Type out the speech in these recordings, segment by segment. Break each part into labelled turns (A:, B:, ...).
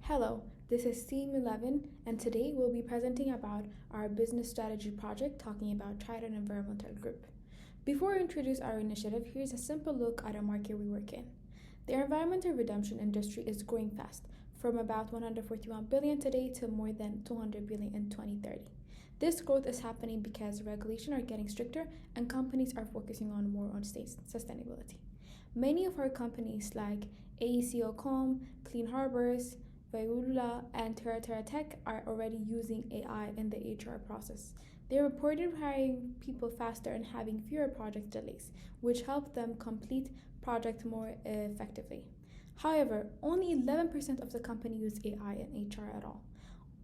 A: Hello, this is Team 11, and today we'll be presenting about our business strategy project talking about Trident Environmental Group. Before we introduce our initiative, here's a simple look at a market we work in. The environmental redemption industry is growing fast, from about 141 billion today to more than 200 billion in 2030. This growth is happening because regulations are getting stricter and companies are focusing more on sustainability. Many of our companies like AECOcom, Clean Harbors, Vailula, and Terra Tech are already using AI in the HR process. They reported hiring people faster and having fewer project delays, which helped them complete projects more effectively. However, only 11% of the company use AI in HR at all,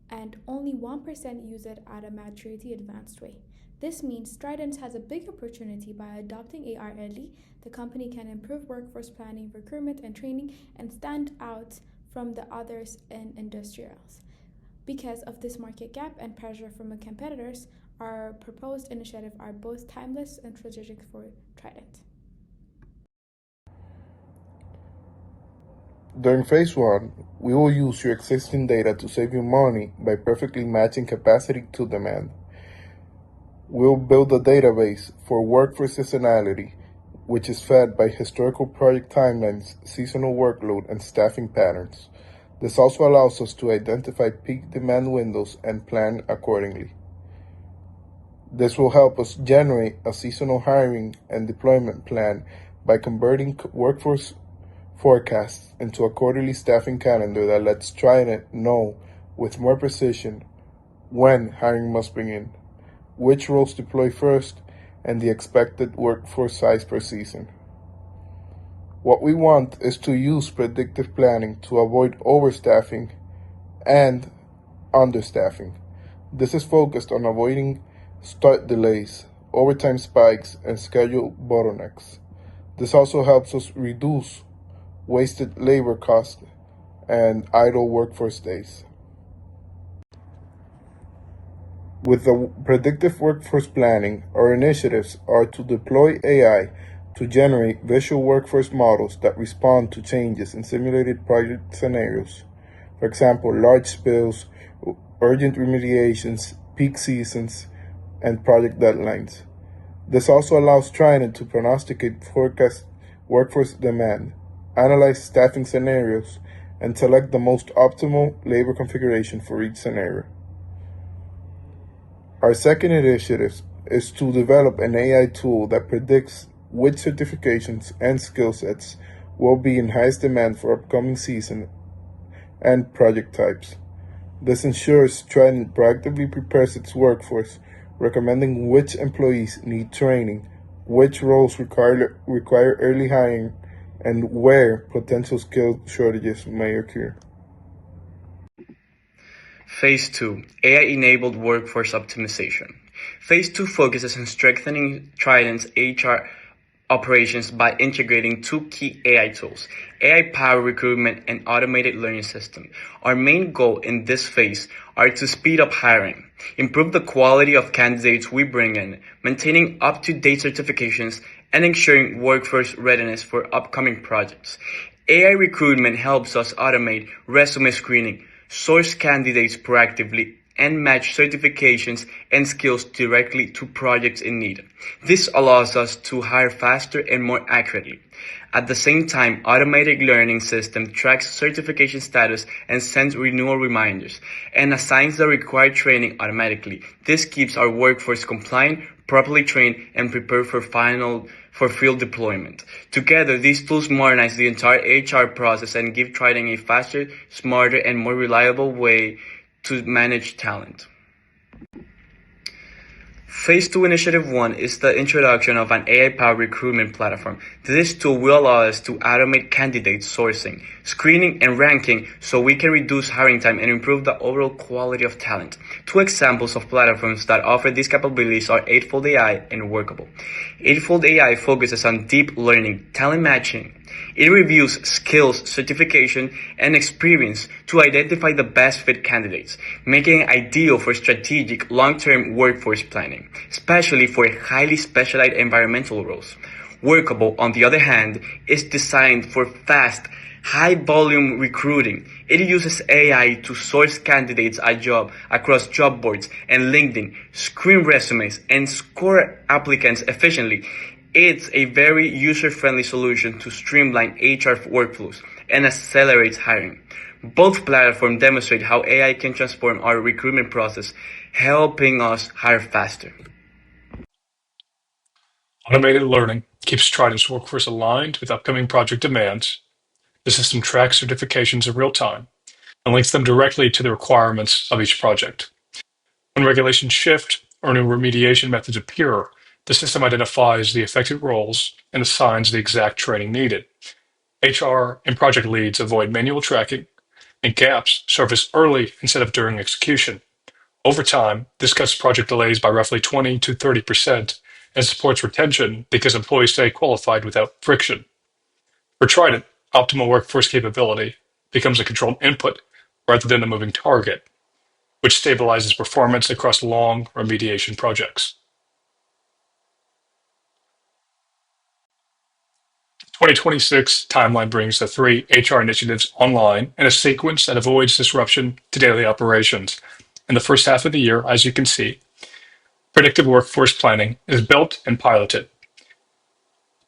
A: and only 1% use it at a maturity advanced way. This means Trident has a big opportunity. By adopting AI early, the company can improve workforce planning, recruitment, and training and stand out from the others in industrials. Because of this market gap and pressure from the competitors, our proposed initiatives are both timeless and strategic for Trident.
B: During phase 1, we will use your existing data to save you money by perfectly matching capacity to demand. We'll build a database for workforce seasonality, which is fed by historical project timelines, seasonal workload, and staffing patterns. This also allows us to identify peak demand windows and plan accordingly. This will help us generate a seasonal hiring and deployment plan by converting workforce forecasts into a quarterly staffing calendar that lets Trident know with more precision when hiring must begin, which roles deploy first, and the expected workforce size per season. What we want is to use predictive planning to avoid overstaffing and understaffing. This is focused on avoiding start delays, overtime spikes, and schedule bottlenecks. This also helps us reduce wasted labor costs and idle workforce days. With the predictive workforce planning, our initiatives are to deploy AI to generate visual workforce models that respond to changes in simulated project scenarios. For example, large spills, urgent remediations, peak seasons, and project deadlines. This also allows Trident to prognosticate forecast workforce demand, analyze staffing scenarios, and select the most optimal labor configuration for each scenario. Our second initiative is to develop an AI tool that predicts which certifications and skill sets will be in highest demand for upcoming season and project types. This ensures Trident proactively prepares its workforce, recommending which employees need training, which roles require early hiring, and where potential skill shortages may occur.
C: Phase 2, AI-enabled workforce optimization. Phase 2 focuses on strengthening Trident's HR operations by integrating two key AI tools, AI-powered recruitment and automated learning system. Our main goal in this phase are to speed up hiring, improve the quality of candidates we bring in, maintaining up-to-date certifications, and ensuring workforce readiness for upcoming projects. AI recruitment helps us automate resume screening, source candidates proactively, and match certifications and skills directly to projects in need. This allows us to hire faster and more accurately. At the same time, automated learning system tracks certification status and sends renewal reminders, and assigns the required training automatically. This keeps our workforce compliant, properly trained, and prepared for field deployment. Together, these tools modernize the entire HR process and give Trident a faster, smarter, and more reliable way to manage talent. Phase 2 Initiative 1 is the introduction of an AI-powered recruitment platform. This tool will allow us to automate candidate sourcing, screening, and ranking so we can reduce hiring time and improve the overall quality of talent. Two examples of platforms that offer these capabilities are Eightfold AI and Workable. Eightfold AI focuses on deep learning, talent matching. It reviews skills, certification, and experience to identify the best fit candidates, making it ideal for strategic, long-term workforce planning, especially for highly specialized environmental roles. Workable, on the other hand, is designed for fast, high volume recruiting. It uses AI to source candidates a job across job boards and LinkedIn, screen resumes, and score applicants efficiently. It's a very user-friendly solution to streamline HR workflows and accelerates hiring. Both platforms demonstrate how AI can transform our recruitment process, helping us hire faster.
D: Automated learning keeps Trident's workforce aligned with upcoming project demands. The system tracks certifications in real time and links them directly to the requirements of each project. When regulations shift or new remediation methods appear, the system identifies the affected roles and assigns the exact training needed. HR and project leads avoid manual tracking, and gaps surface early instead of during execution. Over time, this cuts project delays by roughly 20 to 30% and supports retention because employees stay qualified without friction. For Trident, optimal workforce capability becomes a controlled input rather than a moving target, which stabilizes performance across long remediation projects. 2026 timeline brings the three HR initiatives online in a sequence that avoids disruption to daily operations. In the first half of the year, as you can see, predictive workforce planning is built and piloted.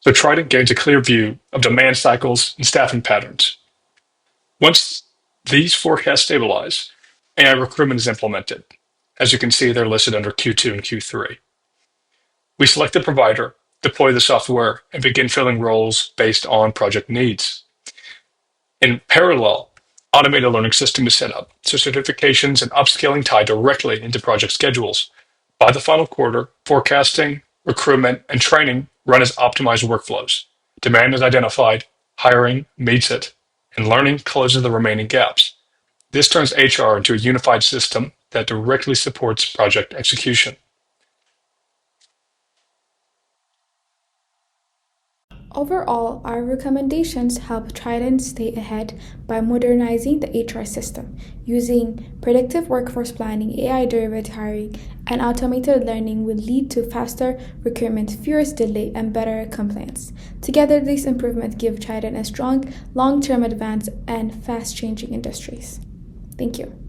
D: So Trident gains a clear view of demand cycles and staffing patterns. Once these forecasts stabilize, AI recruitment is implemented. As you can see, they're listed under Q2 and Q3. We select the provider, deploy the software, and begin filling roles based on project needs. In parallel, automated learning system is set up, so certifications and upskilling tie directly into project schedules. By the final quarter, forecasting, recruitment, and training run as optimized workflows. Demand is identified, hiring meets it, and learning closes the remaining gaps. This turns HR into a unified system that directly supports project execution.
A: Overall, our recommendations help Trident stay ahead by modernizing the HR system, using predictive workforce planning, AI-driven hiring, and automated learning will lead to faster recruitment, fewer delay, and better compliance. Together, these improvements give Trident a strong long-term advance and fast-changing industries. Thank you.